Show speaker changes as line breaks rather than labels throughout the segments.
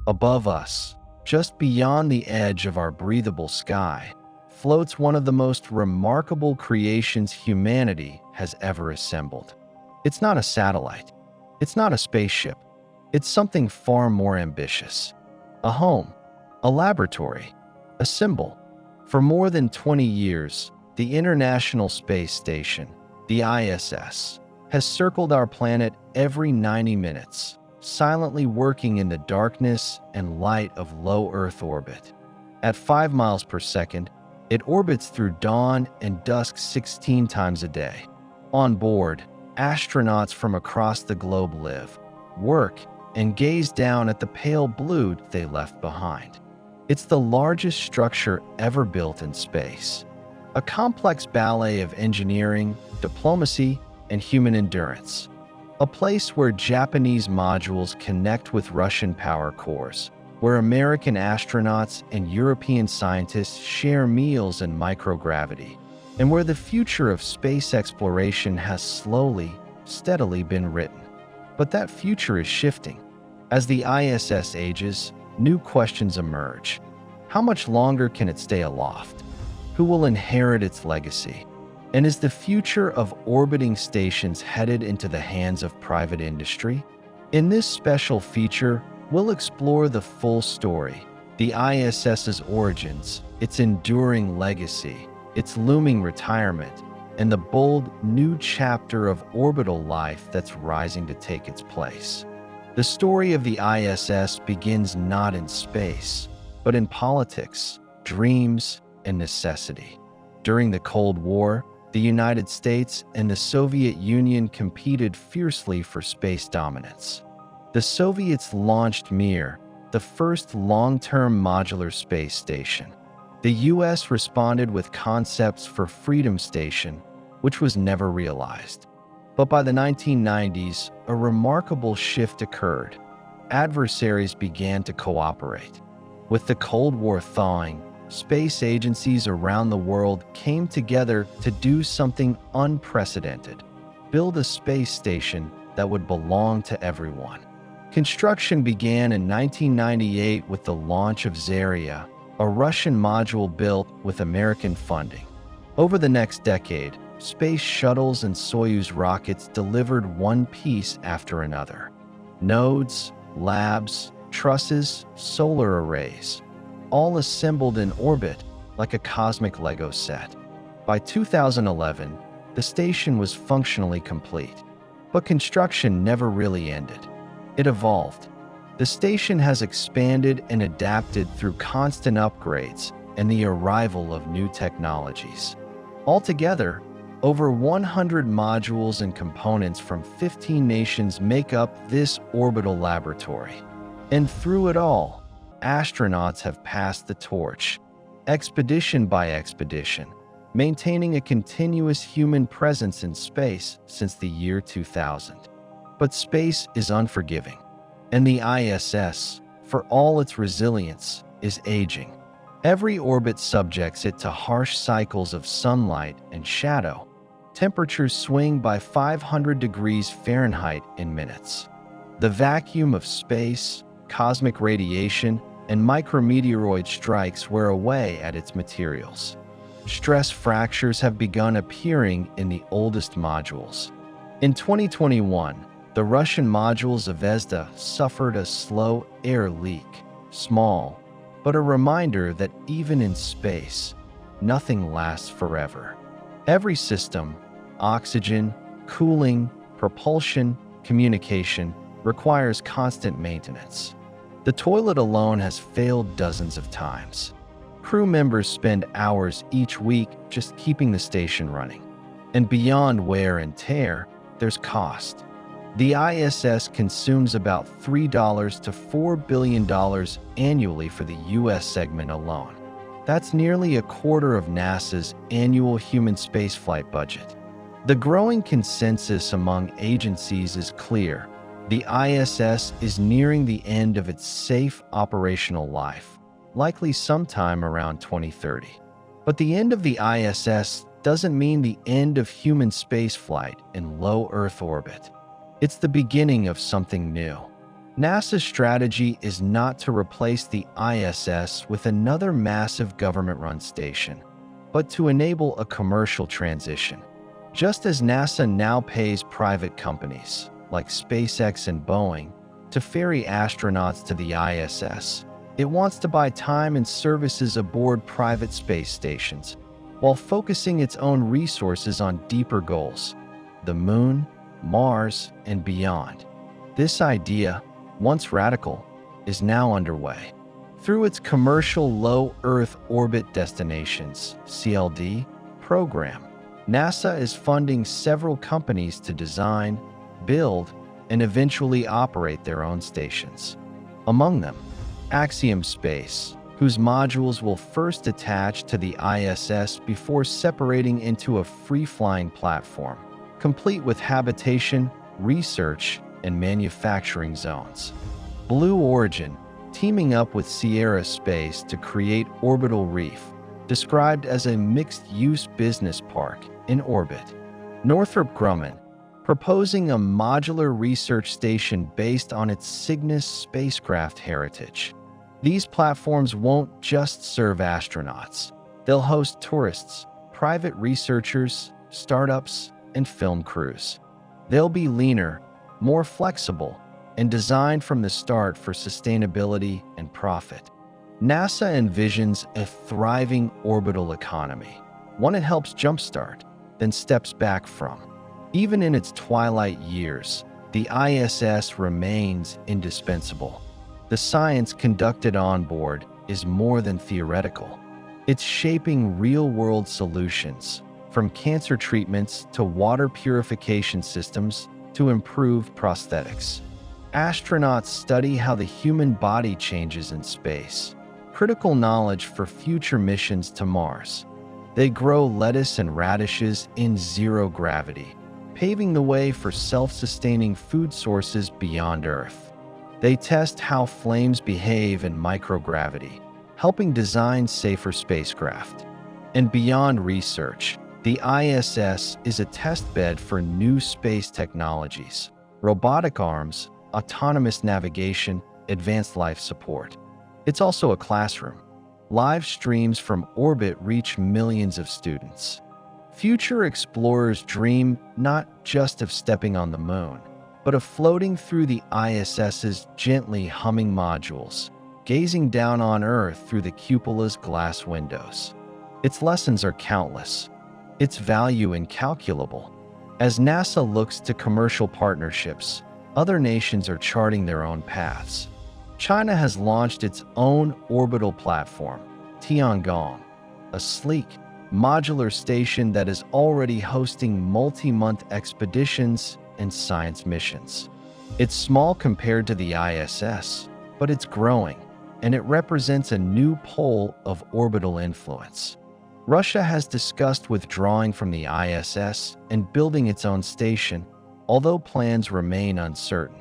Above us, just beyond the edge of our breathable sky, floats one of the most remarkable creations humanity has ever assembled. It's not a satellite. It's not a spaceship. It's something far more ambitious. A home, a laboratory, a symbol. For more than 20 years, the International Space Station, the ISS, has circled our planet every 90 minutes, silently working in the darkness and light of low Earth orbit. At 5 miles per second, it orbits through dawn and dusk 16 times a day. On board, astronauts from across the globe live, work, and gaze down at the pale blue they left behind. It's the largest structure ever built in space, a complex ballet of engineering, diplomacy, and human endurance. A place where Japanese modules connect with Russian power cores, where American astronauts and European scientists share meals in microgravity, and where the future of space exploration has slowly, steadily been written. But that future is shifting. As the ISS ages, new questions emerge. How much longer can it stay aloft? Who will inherit its legacy? And is the future of orbiting stations headed into the hands of private industry? In this special feature, we'll explore the full story, the ISS's origins, its enduring legacy, its looming retirement, and the bold new chapter of orbital life that's rising to take its place. The story of the ISS begins not in space, but in politics, dreams, and necessity. During the Cold War, the United States and the Soviet Union competed fiercely for space dominance. The Soviets launched Mir, the first long-term modular space station. The US responded with concepts for Freedom Station, which was never realized. But by the 1990s, a remarkable shift occurred. Adversaries began to cooperate. With the Cold War thawing, space agencies around the world came together to do something unprecedented: build a space station that would belong to everyone. Construction began in 1998 with the launch of Zarya, a Russian module built with American funding. Over the next decade, space shuttles and Soyuz rockets delivered one piece after another. Nodes, labs, trusses, solar arrays, all assembled in orbit like a cosmic Lego set. By 2011, the station was functionally complete. But construction never really ended. It evolved. The station has expanded and adapted through constant upgrades and the arrival of new technologies. Altogether, over 100 modules and components from 15 nations make up this orbital laboratory. And through it all, astronauts have passed the torch, expedition by expedition, maintaining a continuous human presence in space since the year 2000. But space is unforgiving, and the ISS, for all its resilience, is aging. Every orbit subjects it to harsh cycles of sunlight and shadow. Temperatures swing by 500 degrees Fahrenheit in minutes. The vacuum of space, cosmic radiation, and micrometeoroid strikes wear away at its materials. Stress fractures have begun appearing in the oldest modules. In 2021, the Russian module Zvezda suffered a slow air leak, small, but a reminder that even in space, nothing lasts forever. Every system, oxygen, cooling, propulsion, communication, requires constant maintenance. The toilet alone has failed dozens of times. Crew members spend hours each week just keeping the station running. And beyond wear and tear, there's cost. The ISS consumes about $3 to $4 billion annually for the US segment alone. That's nearly a quarter of NASA's annual human spaceflight budget. The growing consensus among agencies is clear. The ISS is nearing the end of its safe operational life, likely sometime around 2030. But the end of the ISS doesn't mean the end of human spaceflight in low Earth orbit. It's the beginning of something new, NASA's strategy is not to replace the ISS with another massive government-run station, but to enable a commercial transition. Just as NASA now pays private companies, like SpaceX and Boeing, to ferry astronauts to the ISS, it wants to buy time and services aboard private space stations, while focusing its own resources on deeper goals: the Moon, Mars, and beyond. This idea, once radical, is now underway. Through its Commercial Low Earth Orbit Destinations (CLD) program, NASA is funding several companies to design, build, and eventually operate their own stations. Among them, Axiom Space, whose modules will first attach to the ISS before separating into a free-flying platform, complete with habitation, research, and manufacturing zones. Blue Origin, teaming up with Sierra Space to create Orbital Reef, described as a mixed-use business park in orbit. Northrop Grumman, proposing a modular research station based on its Cygnus spacecraft heritage. These platforms won't just serve astronauts. They'll host tourists, private researchers, startups, and film crews. They'll be leaner, more flexible, and designed from the start for sustainability and profit. NASA envisions a thriving orbital economy, one it helps jumpstart, then steps back from. Even in its twilight years, the ISS remains indispensable. The science conducted on board is more than theoretical. It's shaping real-world solutions, from cancer treatments to water purification systems to improved prosthetics. Astronauts study how the human body changes in space, critical knowledge for future missions to Mars. They grow lettuce and radishes in zero gravity, paving the way for self-sustaining food sources beyond Earth. They test how flames behave in microgravity, helping design safer spacecraft. And beyond research, the ISS is a testbed for new space technologies: robotic arms, autonomous navigation, advanced life support. It's also a classroom. Live streams from orbit reach millions of students. Future explorers dream not just of stepping on the Moon, but of floating through the ISS's gently humming modules, gazing down on Earth through the cupola's glass windows. Its lessons are countless, its value incalculable. As NASA looks to commercial partnerships, other nations are charting their own paths. China has launched its own orbital platform, Tiangong, a sleek, modular station that is already hosting multi-month expeditions and science missions. It's small compared to the ISS, but it's growing, and it represents a new pole of orbital influence. Russia has discussed withdrawing from the ISS and building its own station, although plans remain uncertain.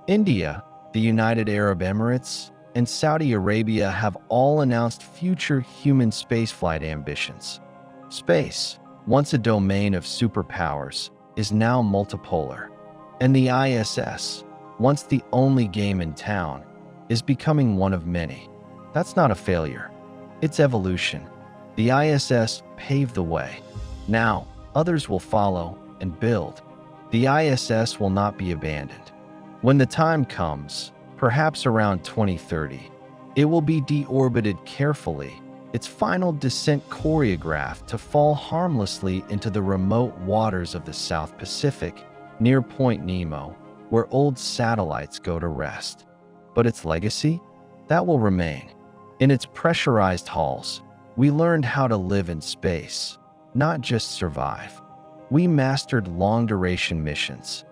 India, the United Arab Emirates, and Saudi Arabia have all announced future human spaceflight ambitions. Space, once a domain of superpowers, is now multipolar. And the ISS, once the only game in town, is becoming one of many. That's not a failure. It's evolution. The ISS paved the way. Now, others will follow and build. The ISS will not be abandoned. When the time comes, perhaps around 2030, it will be deorbited carefully, its final descent choreographed to fall harmlessly into the remote waters of the South Pacific, near Point Nemo, where old satellites go to rest. But its legacy? That will remain. In its pressurized halls, we learned how to live in space, not just survive. We mastered long-duration missions.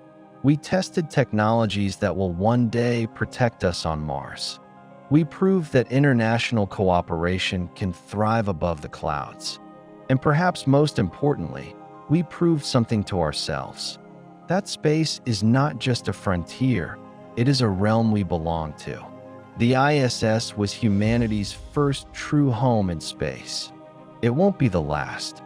We tested technologies that will one day protect us on Mars. We proved that international cooperation can thrive above the clouds. And perhaps most importantly, we proved something to ourselves. That space is not just a frontier, it is a realm we belong to. The ISS was humanity's first true home in space. It won't be the last.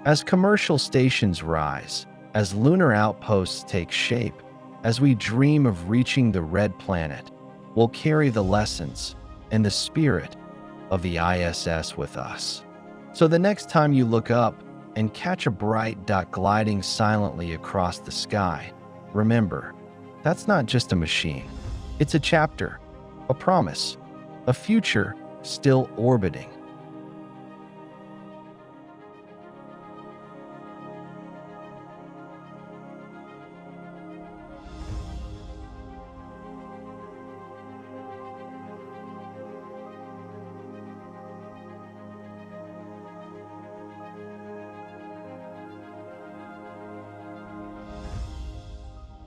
As commercial stations rise, as lunar outposts take shape, as we dream of reaching the red planet, We'll carry the lessons and the spirit of the ISS with us. So the next time you look up and catch a bright dot gliding silently across the sky, remember, that's not just a machine. It's a chapter, a promise, a future still orbiting